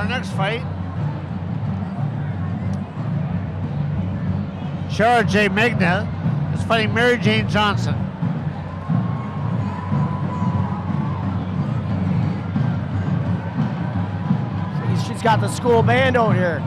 our next fight, Chiara J-Megna is fighting Mary Jane Johnson. She's got the school band out here.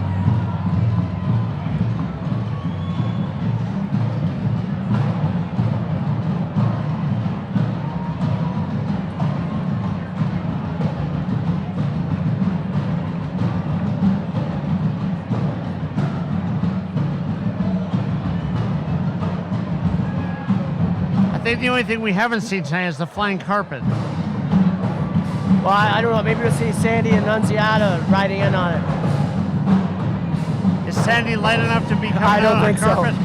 I think the only thing we haven't seen tonight is the flying carpet. Well, I don't know. Maybe we'll see Sandy and Nunziata riding in on it. Is Sandy light enough to be coming I don't out on think the carpet?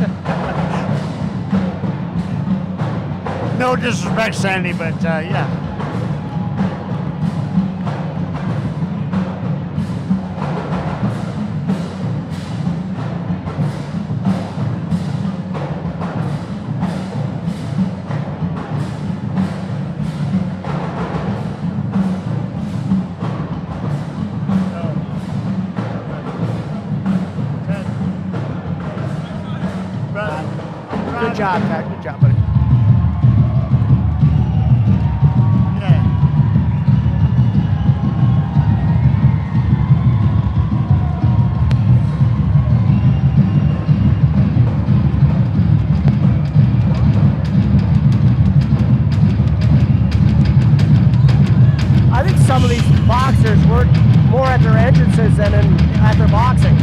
so. No disrespect, Sandy, but yeah. Good job, Pat. Good job, buddy. Yeah. I think some of these boxers work more at their entrances than at their boxing.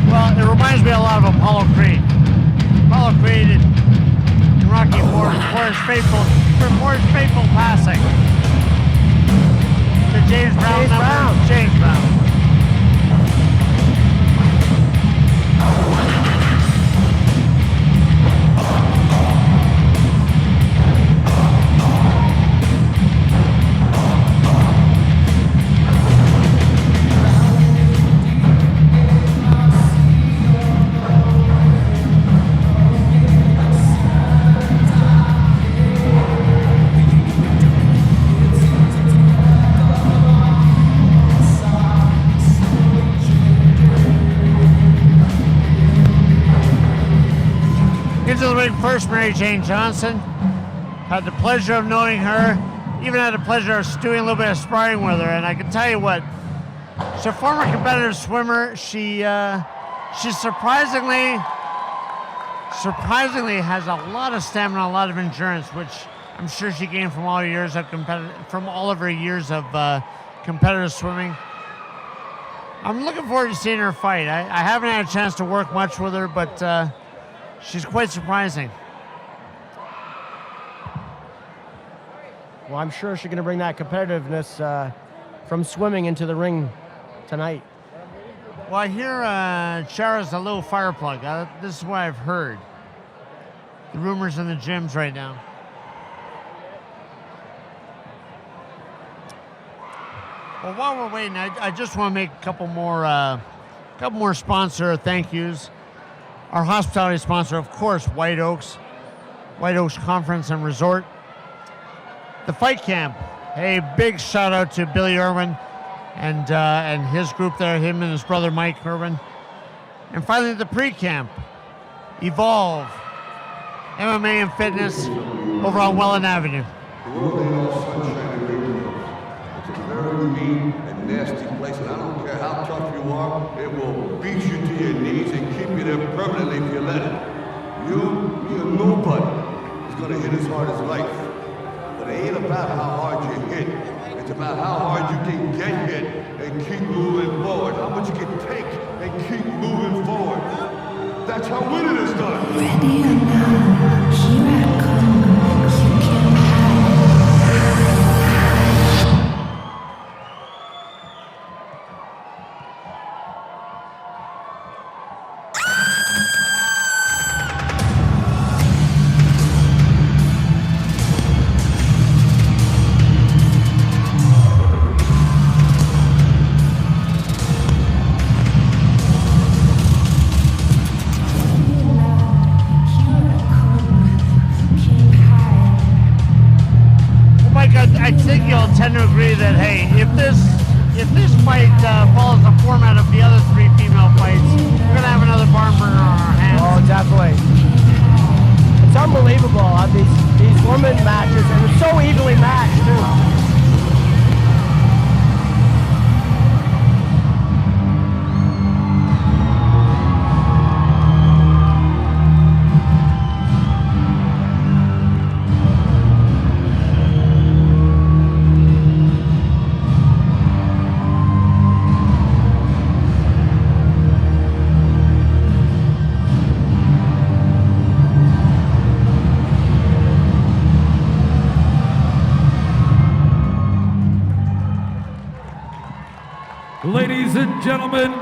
Well, it reminds me a lot of Apollo Creed. Apollo Creed and Rocky for his faithful passing to James Brown. James Brown. Into the ring first, Mary Jane Johnson. Had the pleasure of knowing her. Even had the pleasure of doing a little bit of sparring with her. And I can tell you what, she's a former competitive swimmer. She surprisingly has a lot of stamina, a lot of endurance, which I'm sure she gained from all of her years of competitive swimming. I'm looking forward to seeing her fight. I haven't had a chance to work much with her, but she's quite surprising. Well, I'm sure she's going to bring that competitiveness from swimming into the ring tonight. Well, I hear Chiara's a little fire plug. This is what I've heard. The rumors in the gyms right now. Well, while we're waiting, I just want to make a couple more sponsor thank yous. Our hospitality sponsor, of course, White Oaks Conference and Resort. The Fight Camp. Hey, big shout out to Billy Irwin and his group there, him and his brother Mike Irwin. And finally, the pre-camp. Evolve. MMA and fitness over on Welland Avenue. It's a very mean and nasty place, and I don't care how tough you are, it will beat you to your knees and keep you there permanently if you let it. You, me, or nobody is gonna hit as hard as life. But it ain't about how hard you hit. It's about how hard you can get hit and keep moving forward. How much you can take and keep moving forward. That's how winning is done. Ready or not, here I come. You can hide. I think you'll tend to agree that, hey, if this if this fight follows the format of the other 3 female fights, we're gonna have another barn burner on our hands. Oh, definitely. It's unbelievable how these women matches, and it's so evenly matched too. Ladies and gentlemen,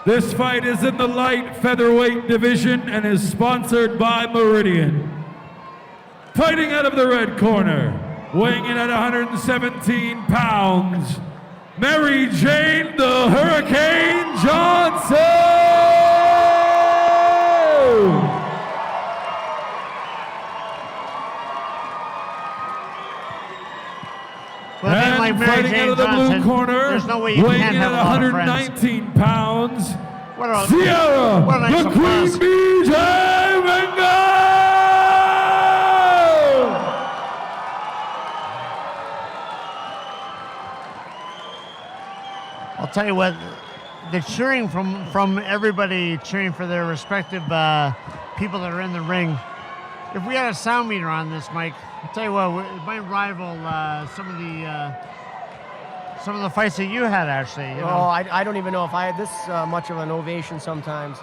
this fight is in the light featherweight division and is sponsored by Meridian. Fighting out of the red corner, weighing in at 117 pounds, Mary Jane the Hurricane Johnson! Well, And like Mary fighting Jane out of the Johnson, blue corner, there's no way you weighing can't in have at a lot of friends. 119 pounds, What a Chiara, what a nice the applause. Queen Bee J-Megna! I'll tell you what, the cheering from everybody cheering for their respective people that are in the ring. If we had a sound meter on this, Mike, I'll tell you what, it might rival some of the fights that you had, actually. You know? Oh, I don't even know if I had this much of an ovation sometimes.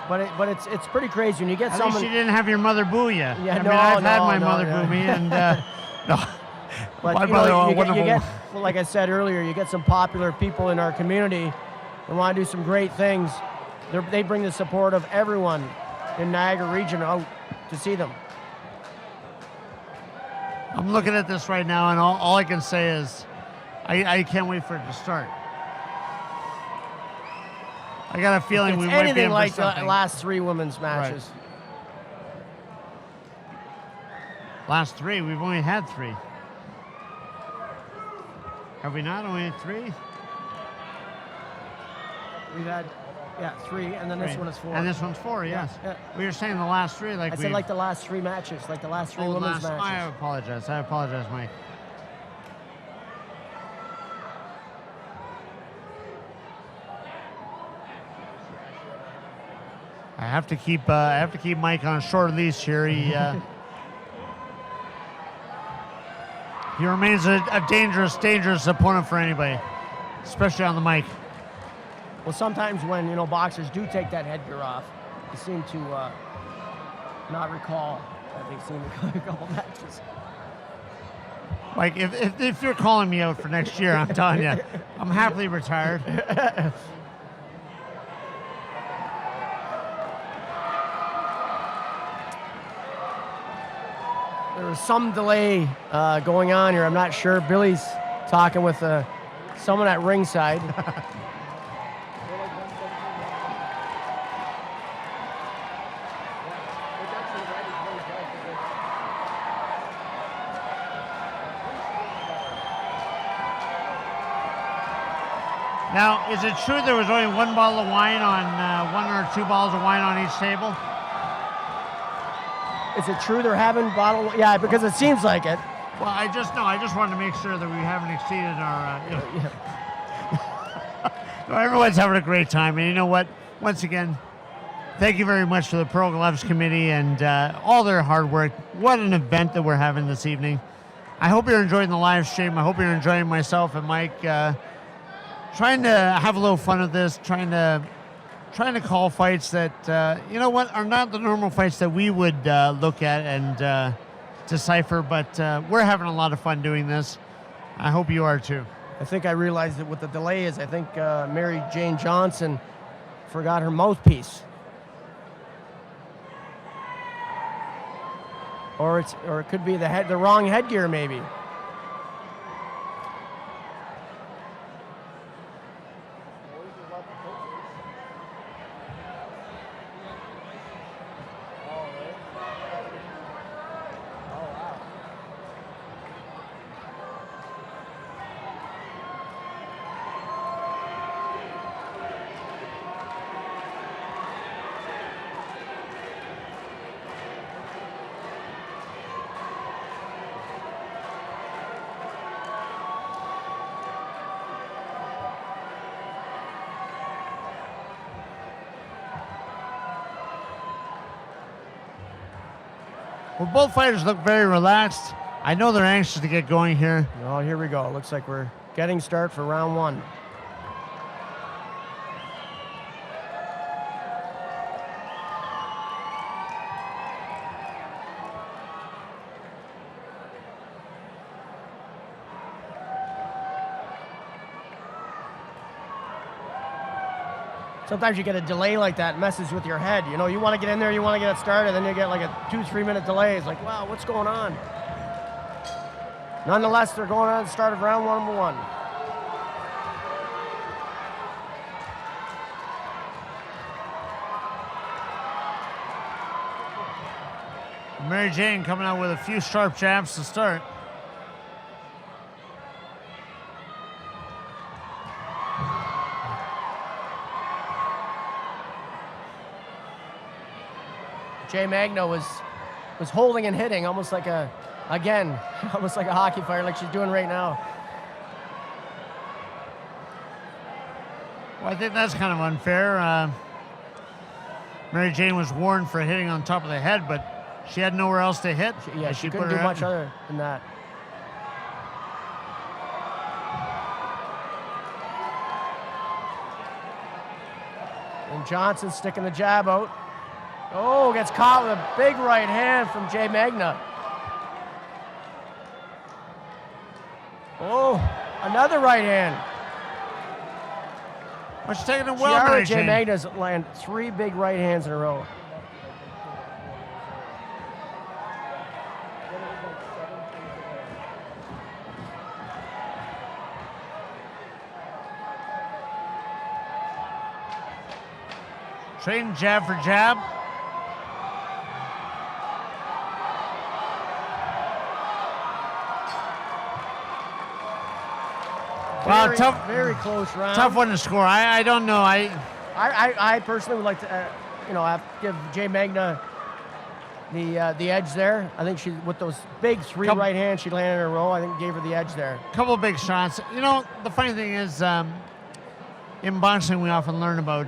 But it's pretty crazy when you get At someone. least you didn't have your mother boo you. Yeah, I mean, no, I've had no, my no, mother no. boo me, and no. But My you brother, know, you wonderful. get, well, like I said earlier, you get some popular people in our community that want to do some great things. They bring the support of everyone in Niagara region out to see them. I'm looking at this right now, and all I can say is I can't wait for it to start. I got a feeling It's we might be anything in like for the something. last 3 women's matches. Last 3, we've only had 3. Have we not? Only had 3? We've had, 3, and then this Three. one is 4. And this one's 4, yes. yeah. We were saying the last 3, like I said like the last 3 matches, like the last 3 women's matches. I apologize, Mike. I have to keep Mike on a short leash here. He remains a dangerous opponent for anybody, especially on the mic. Well, sometimes when boxers do take that headgear off, they seem to not recall that they've seen a couple matches. Mike, if you're calling me out for next year, I'm telling you, I'm happily retired. There was some delay going on here. I'm not sure. Billy's talking with someone at ringside. Now, is it true there was only 1 bottle of wine on 1 or 2 bottles of wine on each table? Is it true they're having bottle? Yeah, because it seems like it. Well, I just wanted to make sure that we haven't exceeded our. No, everyone's having a great time, and you know what? Once again, thank you very much to the Pro Gloves Committee and all their hard work. What an event that we're having this evening. I hope you're enjoying the live stream. I hope you're enjoying myself and Mike. Trying to have a little fun with this. Trying to call fights that are not the normal fights that we would look at and decipher, but we're having a lot of fun doing this. I hope you are too. I think I realized that what the delay is. I think Mary Jane Johnson forgot her mouthpiece, or it could be the wrong headgear maybe. Well, both fighters look very relaxed. I know they're anxious to get going here. Oh, here we go. Looks like we're getting start for round one. Sometimes you get a delay like that, messes with your head. You know, you want to get in there, you want to get it started, then you get like a 2-3 minute delay. It's like, wow, what's going on? Nonetheless, they're going on the start of round number one. Mary Jane coming out with a few sharp jabs to start. J-Megna was holding and hitting, almost like almost like a hockey fighter, like she's doing right now. Well, I think that's kind of unfair. Mary Jane was warned for hitting on top of the head, but she had nowhere else to hit. She couldn't do much other than that. And Johnson sticking the jab out. Oh, gets caught with a big right hand from J-Megna. Oh, another right hand. Well, she's taking it well, Mary Jane. J-Megna's land 3 big right hands in a row. Trading jab for jab. Wow, tough, very close round. tough one to score. I don't know. I personally would like to, have to give J-Megna the edge there. I think she, with those big 3 right hands she landed in a row, I think gave her the edge there. Couple big shots. You know, the funny thing is, in boxing we often learn about,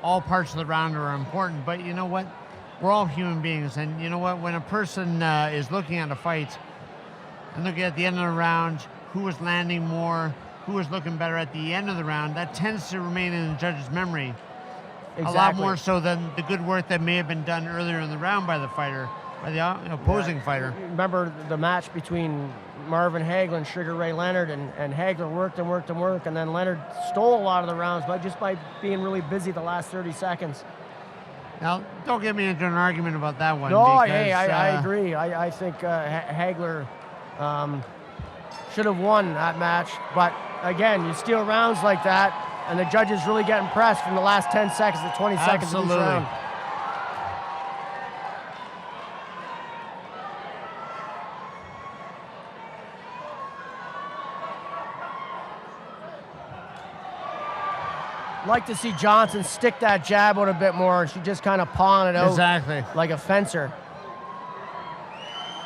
all parts of the round are important, but you know what? We're all human beings, and you know what? When a person is looking at a fight and looking at the end of the round, who was landing more, who was looking better at the end of the round, that tends to remain in the judge's memory. Exactly. A lot more so than the good work that may have been done earlier in the round by the fighter, by the opposing fighter. Remember the match between Marvin Hagler and Sugar Ray Leonard, and Hagler worked and worked and worked, and then Leonard stole a lot of the rounds by being really busy the last 30 seconds. Now, don't get me into an argument about that one. No, because, hey, I agree. I think Hagler should have won that match, but again, you steal rounds like that, and the judges really get impressed from the last 10 seconds to 20 seconds of each round. Like to see Johnson stick that jab out a bit more. She just kind of pawing it out. Exactly. Like a fencer.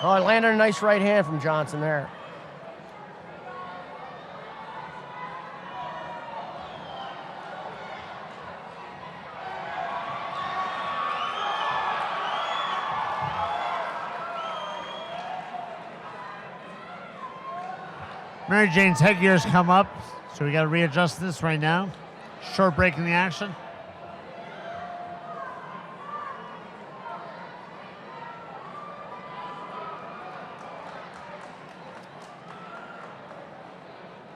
Oh, it landed a nice right hand from Johnson there. Mary Jane's headgear's come up, so we got to readjust this right now. Short break in the action.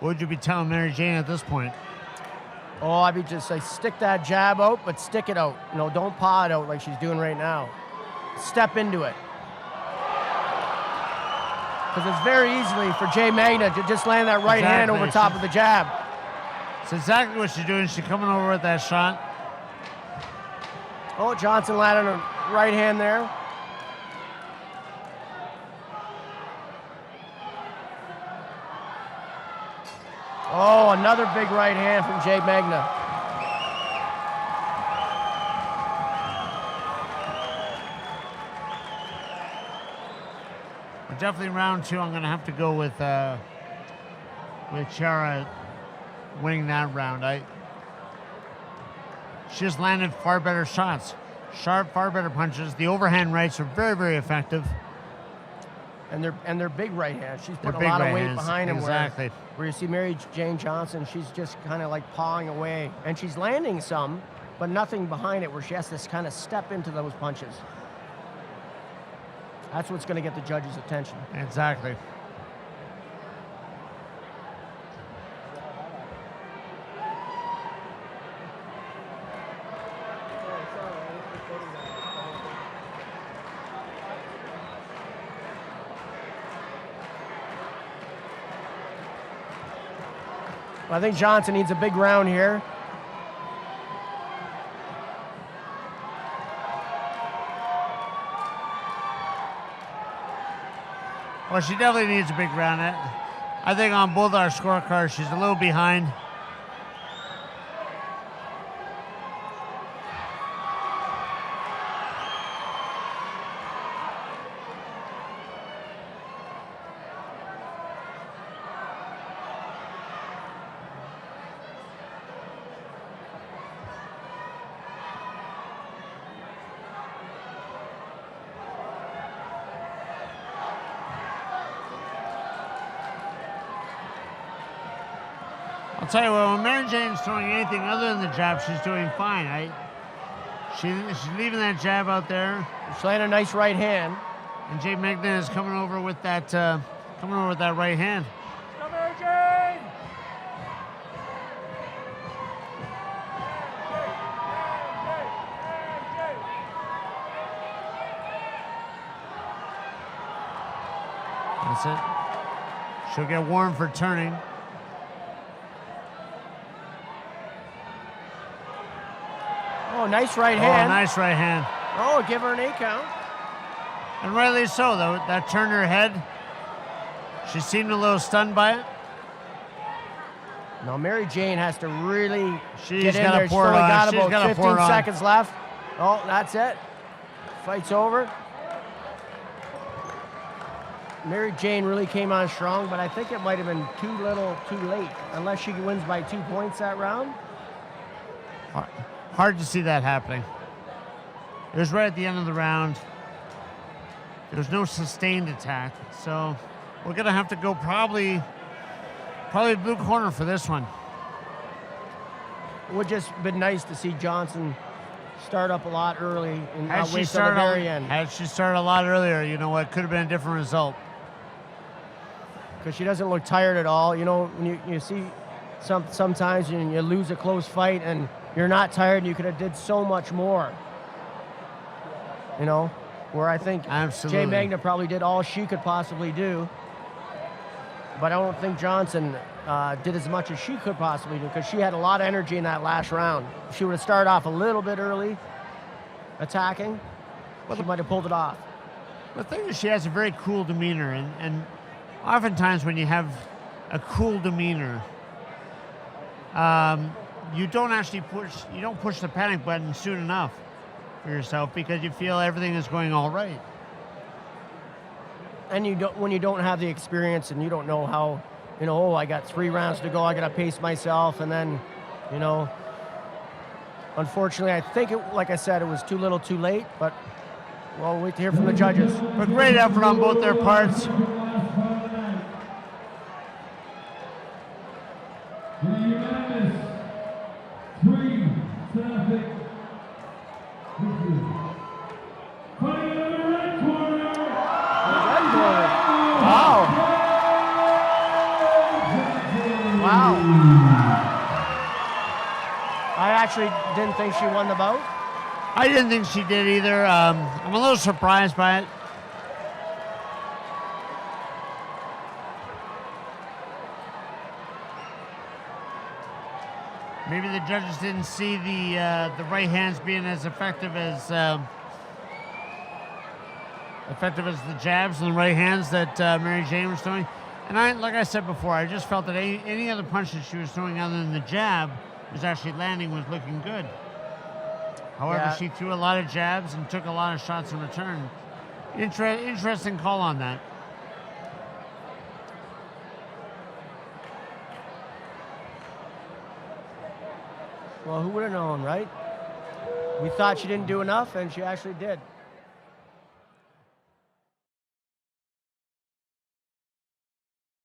What would you be telling Mary Jane at this point? Oh, I'd be just say stick that jab out, but stick it out. Don't paw it out like she's doing right now. Step into it. Because it's very easily for J-Megna to just land that right hand over top of the jab. It's exactly what she's doing. She's coming over with that shot. Oh, Johnson landed a right hand there. Oh, another big right hand from J-Megna. Definitely round 2. I'm going to have to go with Chiara winning that round. She just landed far better shots. Sharp, far better punches. The overhand rights are very, very effective. And they're big right hands. She's They're putting a big lot of right weight hands, behind him. exactly. Where you see Mary Jane Johnson, she's just kind of like pawing away. And she's landing some, but nothing behind it where she has to kind of step into those punches. That's what's going to get the judges' attention. Exactly. I think Johnson needs a big round here. Well, she definitely needs a big round. I think on both our scorecards, she's a little behind. I'll tell you what, when Mary Jane's throwing anything other than the jab, she's doing fine. She's leaving that jab out there. She's laying a nice right hand. And J-Megna is coming over with that right hand. Go Mary Jane! That's it. She'll get warm for turning. Oh, nice right hand. Oh, nice right hand. Oh, give her an 8 count. And rightly so, though. That turned her head. She seemed a little stunned by it. No, Mary Jane has to really She's get in gotta there. She's pour it only on. got She's about gotta pour 15 it on. seconds left. Oh, that's it. Fight's over. Mary Jane really came on strong, but I think it might have been too little, too late. Unless she wins by 2 points that round. Hard to see that happening. It was right at the end of the round. There was no sustained attack, so we're gonna have to go probably blue corner for this one. It would just been nice to see Johnson start up a lot early and Had not she wait till the very end. Had she started a lot earlier, you know what, could have been a different result. Because she doesn't look tired at all. You know, when you see sometimes you lose a close fight and you're not tired and you could have did so much more. You know, where I think Absolutely. J-Megna probably did all she could possibly do. But I don't think Johnson did as much as she could possibly do because she had a lot of energy in that last round. If she would have started off a little bit early attacking, she might have pulled it off. The thing is, she has a very cool demeanor, and oftentimes when you have a cool demeanor, you don't push the panic button soon enough for yourself because you feel everything is going all right. And when you don't have the experience and you don't know how, oh, I got 3 rounds to go, I got to pace myself, and then, unfortunately, I think like I said, it was too little, too late. But we'll wait to hear from the judges. But great effort on both their parts. Wow. I actually didn't think she won the bout. I didn't think she did either. I'm a little surprised by it. Maybe the judges didn't see the right hands being as effective as the jabs and the right hands that Mary Jane was throwing. And like I said before, I just felt that any other punch that she was throwing other than the jab was actually landing, was looking good. However, she threw a lot of jabs and took a lot of shots in return. Interesting call on that. Well, who would have known, right? we thought she didn't do enough, and she actually did.